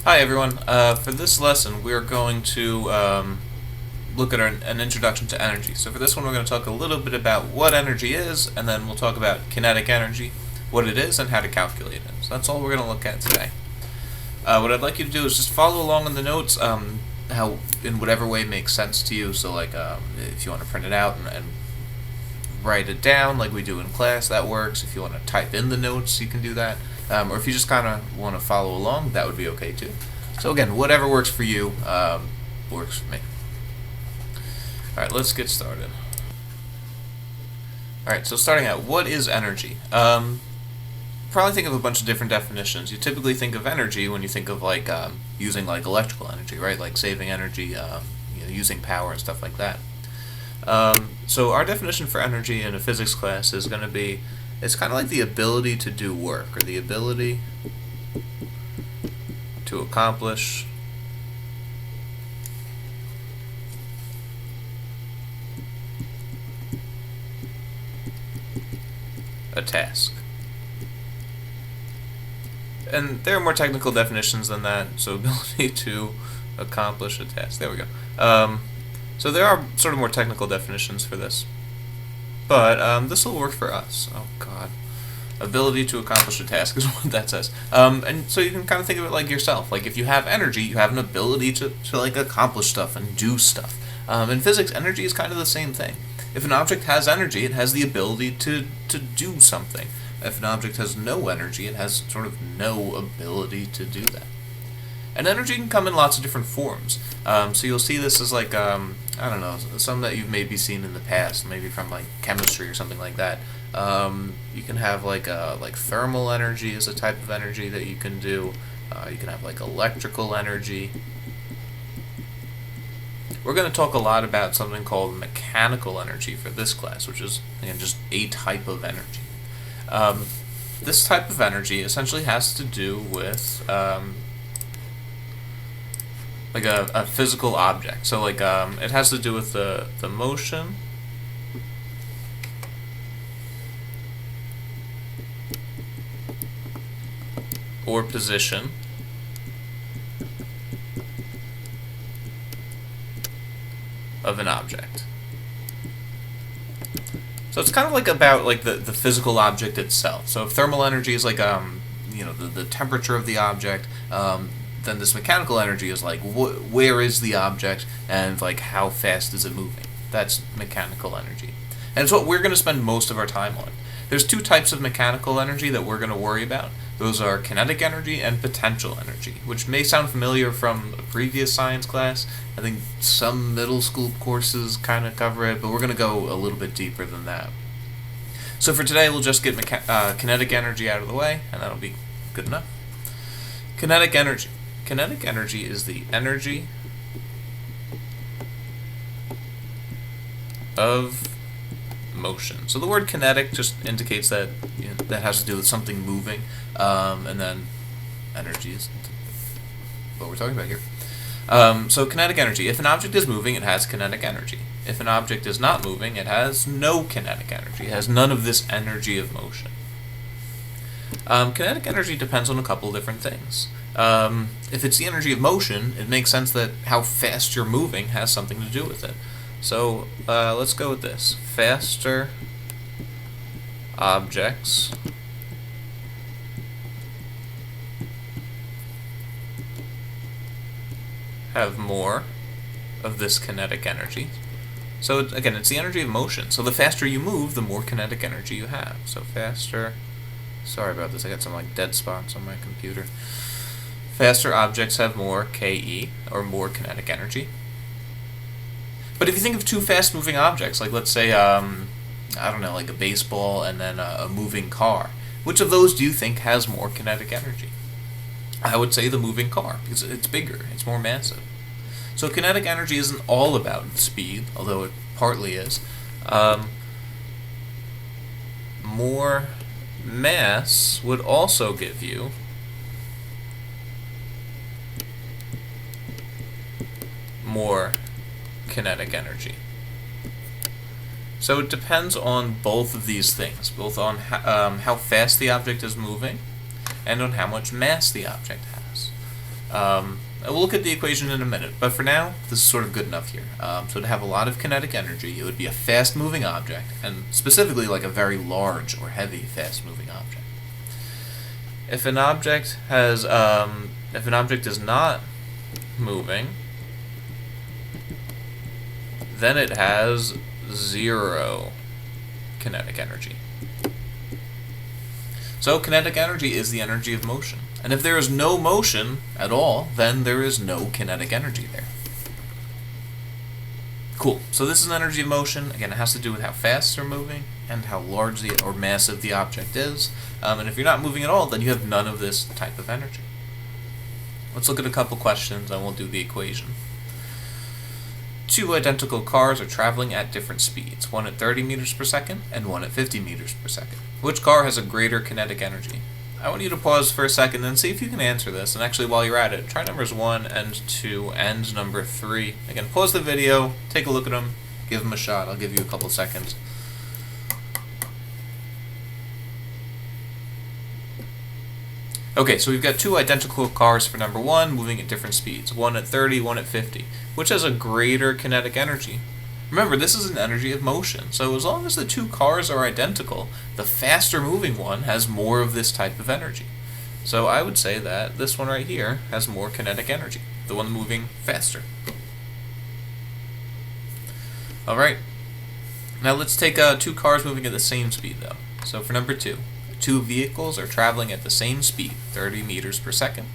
Hi everyone. For this lesson, we're going to look at an introduction to energy. So for this one, we're going to talk a little bit about what energy is, and then we'll talk about kinetic energy, what it is, and how to calculate it. So that's all we're going to look at today. What I'd like you to do is just follow along in the notes, how in whatever way makes sense to you. So like if you want to print it out and write it down like we do in class, that works. If you want to type in the notes, you can do that. Or if you just kind of want to follow along, that would be okay too. So again, whatever works for you works for me. Alright, let's get started. Alright, so starting out, what is energy? Probably think of a bunch of different definitions. You typically think of energy when you think of like using like electrical energy, right? Like saving energy, using power and stuff like that. So our definition for energy in a physics class is going to be, it's kind of like the ability to do work, or the ability to accomplish a task. And there are more technical definitions than that, so ability to accomplish a task. There we go. So there are sort of more technical definitions for this. But this will work for us. Oh god. Ability to accomplish a task is what that says. And so you can kind of think of it like yourself. Like if you have energy, you have an ability to like accomplish stuff and do stuff. In physics, energy is kind of the same thing. If an object has energy, it has the ability to do something. If an object has no energy, it has sort of no ability to do that. And energy can come in lots of different forms. So you'll see this as like, I don't know, some that you've maybe seen in the past, maybe from like chemistry or something like that. You can have like thermal energy is a type of energy that you can do. You can have like electrical energy. We're going to talk a lot about something called mechanical energy for this class, which is, again, just a type of energy. This type of energy essentially has to do with like a physical object. So like it has to do with the motion or position of an object. So it's kind of like about like the physical object itself. So if thermal energy is like the temperature of the object, then this mechanical energy is like where is the object and like how fast is it moving. That's mechanical energy. And it's what we're going to spend most of our time on. There's two types of mechanical energy that we're going to worry about. Those are kinetic energy and potential energy, which may sound familiar from a previous science class. I think some middle school courses kind of cover it, but we're going to go a little bit deeper than that. So for today, we'll just get kinetic energy out of the way, and that'll be good enough. Kinetic energy. Kinetic energy is the energy of motion. So the word kinetic just indicates that that has to do with something moving, and then energy is what we're talking about here. So kinetic energy. If an object is moving, it has kinetic energy. If an object is not moving, it has no kinetic energy. It has none of this energy of motion. Kinetic energy depends on a couple of different things. If it's the energy of motion, it makes sense that how fast you're moving has something to do with it. So let's go with this. Faster objects have more of this kinetic energy. So again, it's the energy of motion. So the faster you move, the more kinetic energy you have. So faster, sorry about this, I got some like dead spots on my computer. Faster objects have more Ke, or more kinetic energy. But if you think of two fast-moving objects, like let's say, I don't know, like a baseball and then a moving car, which of those do you think has more kinetic energy? I would say the moving car, because it's bigger, it's more massive. So kinetic energy isn't all about speed, although it partly is. More mass would also give you more kinetic energy. So it depends on both of these things, both on how fast the object is moving and on how much mass the object has. We'll look at the equation in a minute, but for now, this is sort of good enough here. So to have a lot of kinetic energy, it would be a fast-moving object, and specifically like a very large or heavy fast-moving object. If an object is not moving, then it has 0 kinetic energy. So kinetic energy is the energy of motion. And if there is no motion at all, then there is no kinetic energy there. Cool. So this is an energy of motion. Again, it has to do with how fast they're moving and how large or massive the object is. And if you're not moving at all, then you have none of this type of energy. Let's look at a couple questions and we'll do the equation. Two identical cars are traveling at different speeds, one at 30 meters per second and one at 50 meters per second. Which car has a greater kinetic energy? I want you to pause for a second and see if you can answer this. And actually, while you're at it, try numbers 1 and 2 and number 3. Again, pause the video, take a look at them, give them a shot. I'll give you a couple seconds. Okay, so we've got two identical cars for number 1 moving at different speeds, one at 30, one at 50. Which has a greater kinetic energy? Remember, this is an energy of motion, so as long as the two cars are identical, the faster moving one has more of this type of energy. So I would say that this one right here has more kinetic energy, the one moving faster. Alright, now let's take two cars moving at the same speed though. So for number 2, two vehicles are traveling at the same speed, 30 meters per second.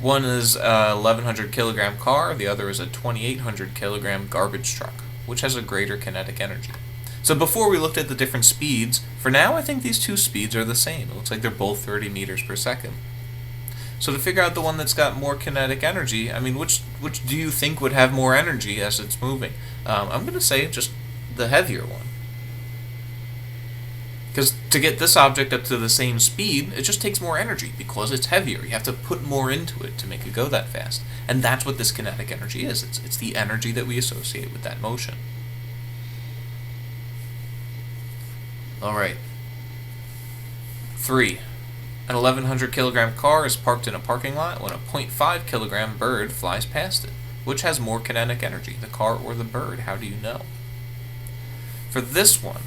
One is a 1,100 kilogram car, the other is a 2,800 kilogram garbage truck. Which has a greater kinetic energy? So before we looked at the different speeds, for now I think these two speeds are the same. It looks like they're both 30 meters per second. So to figure out the one that's got more kinetic energy, I mean, which do you think would have more energy as it's moving? I'm going to say just the heavier one. Because to get this object up to the same speed, it just takes more energy because it's heavier. You have to put more into it to make it go that fast. And that's what this kinetic energy is. It's the energy that we associate with that motion. Alright. 3. An 1,100 kilogram car is parked in a parking lot when a 0.5 kilogram bird flies past it. Which has more kinetic energy, the car or the bird? How do you know? For this one,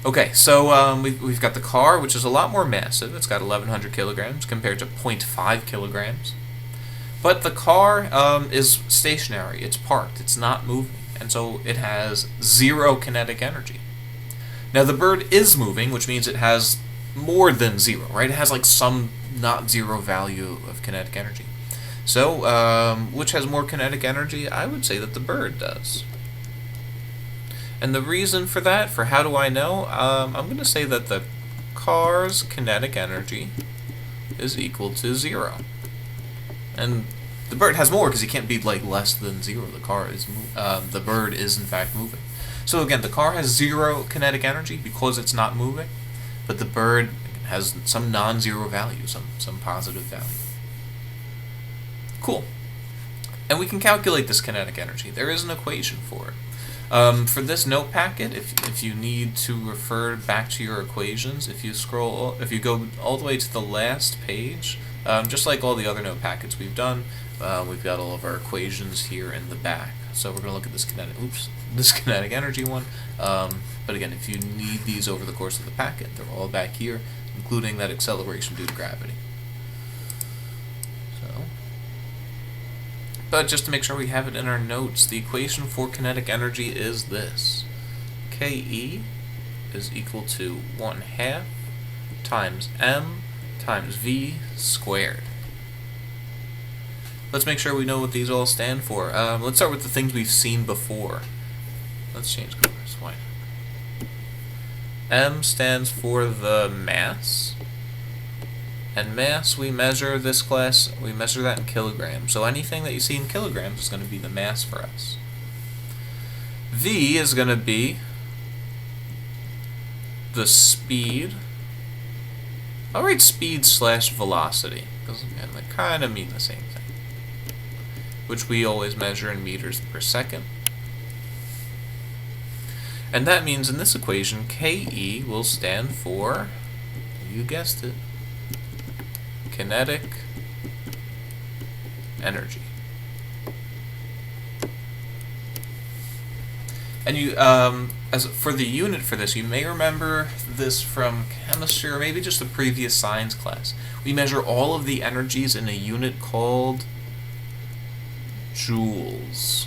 okay, so we've got the car, which is a lot more massive. It's got 1,100 kilograms compared to 0.5 kilograms. But the car is stationary. It's parked. It's not moving. And so it has 0 kinetic energy. Now the bird is moving, which means it has more than 0, right? It has like some not 0 value of kinetic energy. So, which has more kinetic energy? I would say that the bird does. And the reason for that, for how do I know? I'm going to say that the car's kinetic energy is equal to 0. And the bird has more because it can't be like less than 0. The bird is in fact moving. So again, the car has 0 kinetic energy because it's not moving, but the bird has some non-zero value, some positive value. Cool. And we can calculate this kinetic energy. There is an equation for it. For this note packet, if you need to refer back to your equations, if you go all the way to the last page, just like all the other note packets we've done, we've got all of our equations here in the back. So we're going to look at this kinetic energy one. But again, if you need these over the course of the packet, they're all back here, including that acceleration due to gravity. But just to make sure we have it in our notes, the equation for kinetic energy is this. Ke is equal to 1/2 times m times v squared. Let's make sure we know what these all stand for. Let's start with the things we've seen before. Let's change colors. Why? M stands for the mass. And mass, we measure this class, we measure that in kilograms. So anything that you see in kilograms is going to be the mass for us. V is going to be the speed. I'll write speed / velocity, because again, they kind of mean the same thing. Which we always measure in meters per second. And that means in this equation, Ke will stand for, you guessed it, kinetic energy. And you, as for the unit for this, you may remember this from chemistry or maybe just a previous science class. We measure all of the energies in a unit called joules.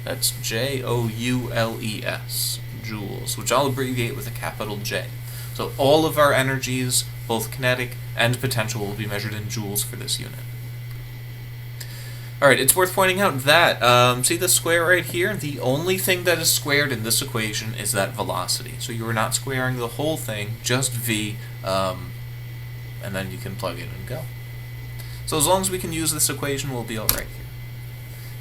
That's Joules, joules, which I'll abbreviate with a capital J. So all of our energies, both kinetic and potential, will be measured in joules for this unit. Alright, it's worth pointing out that, see the square right here? The only thing that is squared in this equation is that velocity. So you are not squaring the whole thing, just v, and then you can plug in and go. So as long as we can use this equation, we'll be alright here.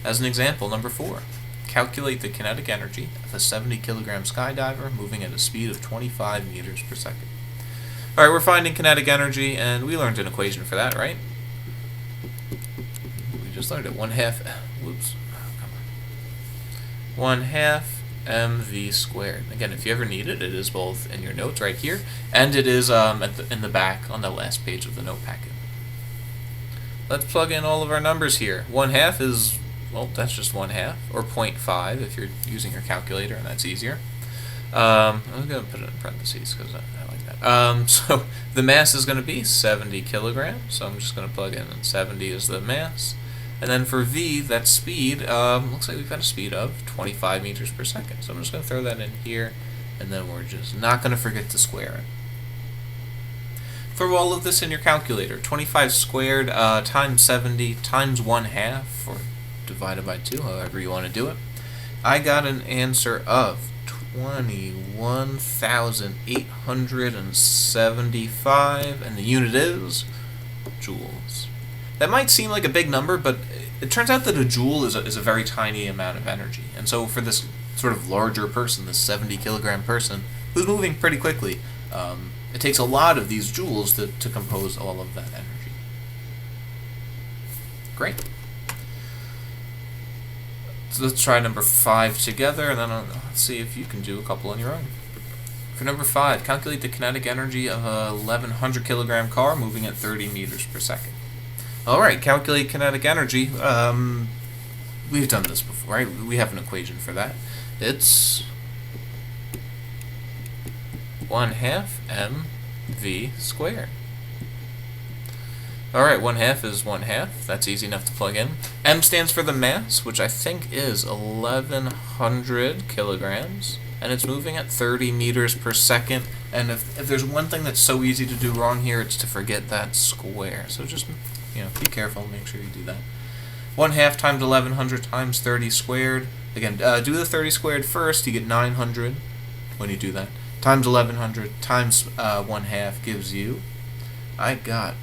As an example, number 4. Calculate the kinetic energy of a 70 kilogram skydiver moving at a speed of 25 meters per second. Alright, we're finding kinetic energy, and we learned an equation for that, right? We just learned it. 1/2, whoops, come on. 1/2 mv squared. Again, if you ever need it, it is both in your notes right here, and it is in the back on the last page of the note packet. Let's plug in all of our numbers here. 1/2 is, well, that's just 1/2, or 0.5 if you're using your calculator, and that's easier. I'm going to put it in parentheses because I like that. So the mass is going to be 70 kilograms, so I'm just going to plug in 70 is the mass. And then for v, that's speed, looks like we've got a speed of 25 meters per second. So I'm just going to throw that in here, and then we're just not going to forget to square it. Throw all of this in your calculator. 25 squared times 70 times 1/2, or divided by 2, however you want to do it. I got an answer of 21,875, and the unit is joules. That might seem like a big number, but it turns out that a joule is a very tiny amount of energy. And so for this sort of larger person, this 70 kilogram person, who's moving pretty quickly, it takes a lot of these joules to compose all of that energy. Great. So let's try number 5 together, and then let's see if you can do a couple on your own. For number 5, calculate the kinetic energy of a 1,100 kilogram car moving at 30 meters per second. Alright, calculate kinetic energy. We've done this before, right? We have an equation for that. It's 1/2 mv squared. Alright, 1/2 is 1/2. That's easy enough to plug in. M stands for the mass, which I think is 1,100 kilograms. And it's moving at 30 meters per second. And if there's one thing that's so easy to do wrong here, it's to forget that square. So just, be careful, make sure you do that. 1/2 times 1,100 times 30 squared. Again, do the 30 squared first, you get 900 when you do that. Times 1,100 times 1/2 gives you, I got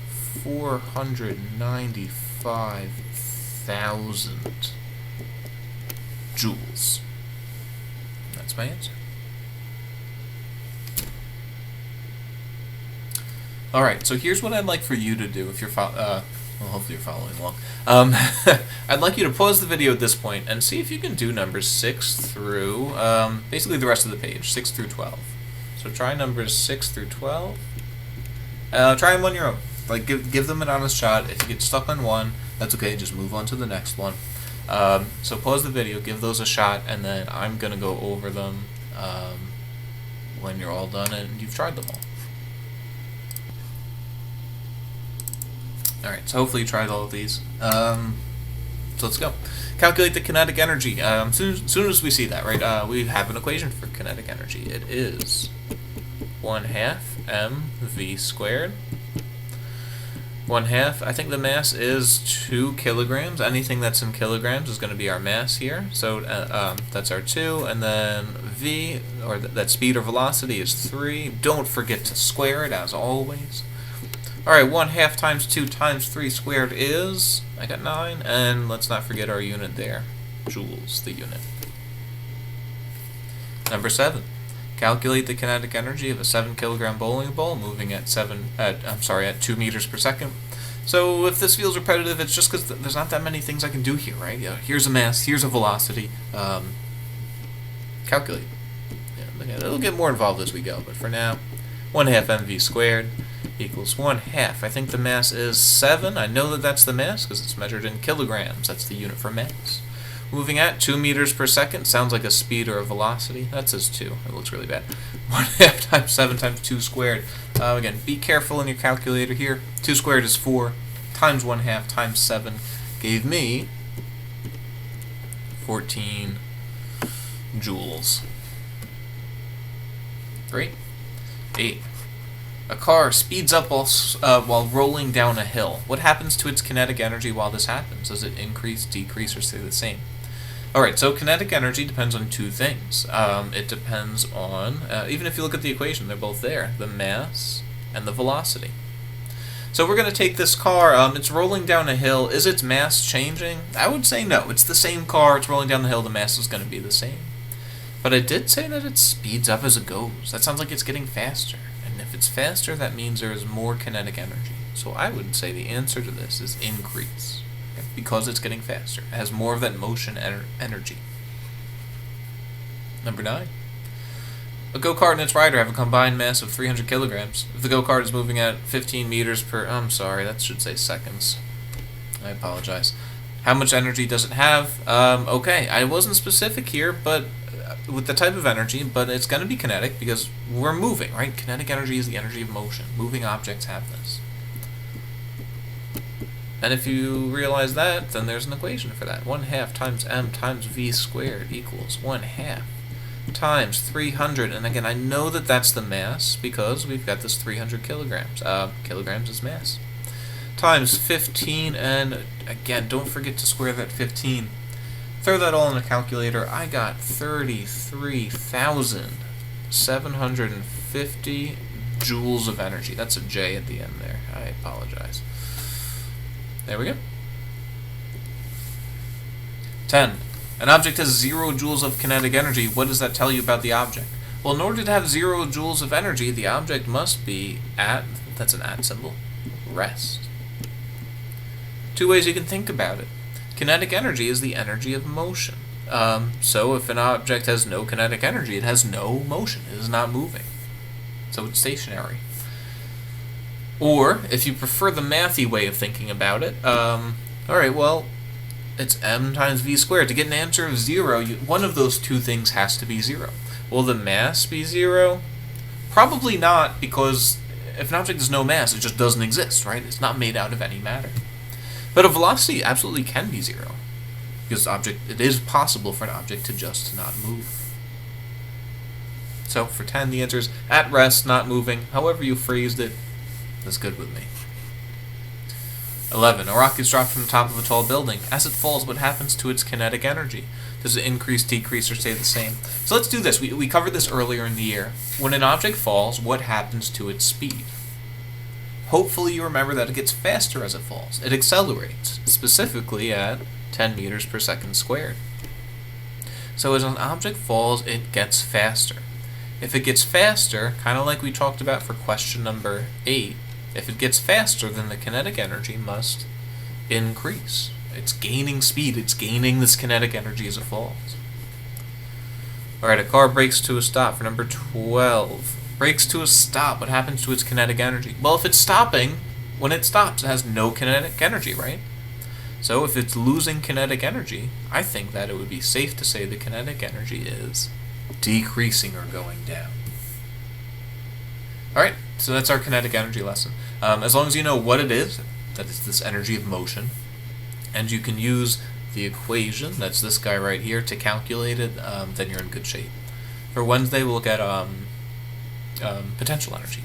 495,000 joules. That's my answer. Alright, so here's what I'd like for you to do if you're hopefully you're following along. I'd like you to pause the video at this point and see if you can do numbers 6 through, basically the rest of the page, 6 through 12. So try numbers 6 through 12. Try them on your own. Like, give them an honest shot. If you get stuck on one, that's okay, just move on to the next one. So pause the video, give those a shot, and then I'm going to go over them when you're all done and you've tried them all. Alright, so hopefully you tried all of these. So let's go. Calculate the kinetic energy. Soon as we see that, right, we have an equation for kinetic energy. It is 1/2 mv squared. 1/2, I think the mass is 2 kilograms. Anything that's in kilograms is going to be our mass here. So that's our 2, and then v, or that speed or velocity, is 3. Don't forget to square it, as always. Alright, 1/2 times 2 times 3 squared is, I got 9, and let's not forget our unit there, joules, the unit. Number 7. Calculate the kinetic energy of a 7 kilogram bowling ball moving at 2 meters per second. So if this feels repetitive, it's just because there's not that many things I can do here, right? Here's a mass, here's a velocity. Calculate. It'll get more involved as we go, but for now, 1/2 mv squared. equals 1/2. I think the mass is 7. I know that that's the mass because it's measured in kilograms. That's the unit for mass. Moving at 2 meters per second. Sounds like a speed or a velocity. That says 2. It looks really bad. 1/2 times 7 times 2 squared. Again, be careful in your calculator here. 2 squared is 4 times 1/2 times 7 gave me 14 joules. Great. 8. A car speeds up while rolling down a hill. What happens to its kinetic energy while this happens? Does it increase, decrease, or stay the same? Alright, so kinetic energy depends on two things. It depends on, even if you look at the equation, they're both there, the mass and the velocity. So we're going to take this car, it's rolling down a hill. Is its mass changing? I would say no. It's the same car, it's rolling down the hill, the mass is going to be the same. But I did say that it speeds up as it goes. That sounds like it's getting faster. And if it's faster, that means there is more kinetic energy. So I would say the answer to this is increase. Because it's getting faster. It has more of that motion energy. Number 9. A go-kart and its rider have a combined mass of 300 kilograms. If the go-kart is moving at 15 meters per... I'm sorry, that should say seconds. I apologize. How much energy does it have? Okay, I wasn't specific here, but with the type of energy, but it's going to be kinetic because we're moving, right? Kinetic energy is the energy of motion. Moving objects have this. And if you realize that, then there's an equation for that. 1/2 times m times v squared equals 1/2 times 300. And again, I know that that's the mass because we've got this 300 kilograms. Kilograms is mass. Times 15, and again, don't forget to square that 15. Throw that all in a calculator. I got 33,750 joules of energy. That's a J at the end there. I apologize. There we go. 10. An object has 0 joules of kinetic energy. What does that tell you about the object? Well, in order to have 0 joules of energy, the object must be at, that's an at symbol, rest. Two ways you can think about it. Kinetic energy is the energy of motion. So if an object has no kinetic energy, it has no motion. It is not moving. So it's stationary. Or, if you prefer the mathy way of thinking about it, alright, well, it's m times v squared. To get an answer of 0, one of those two things has to be 0. Will the mass be 0? Probably not, because if an object has no mass, it just doesn't exist, right? It's not made out of any matter. But a velocity absolutely can be 0, because it is possible for an object to just not move. So, for 10, the answer is at rest, not moving. However you phrased it, that's good with me. 11. A rock is dropped from the top of a tall building. As it falls, what happens to its kinetic energy? Does it increase, decrease, or stay the same? So let's do this. We covered this earlier in the year. When an object falls, what happens to its speed? Hopefully you remember that it gets faster as it falls. It accelerates, specifically at 10 meters per second squared. So as an object falls, it gets faster. If it gets faster, kind of like we talked about for question number 8, if it gets faster, then the kinetic energy must increase. It's gaining speed. It's gaining this kinetic energy as it falls. Alright, a car brakes to a stop for number 12. Brakes to a stop. What happens to its kinetic energy? Well, if it's stopping, when it stops, it has no kinetic energy, right? So if it's losing kinetic energy, I think that it would be safe to say the kinetic energy is decreasing or going down. Alright, so that's our kinetic energy lesson. As long as you know what it is, that is this energy of motion, and you can use the equation, that's this guy right here, to calculate it, then you're in good shape. For Wednesday, we'll look at potential energy.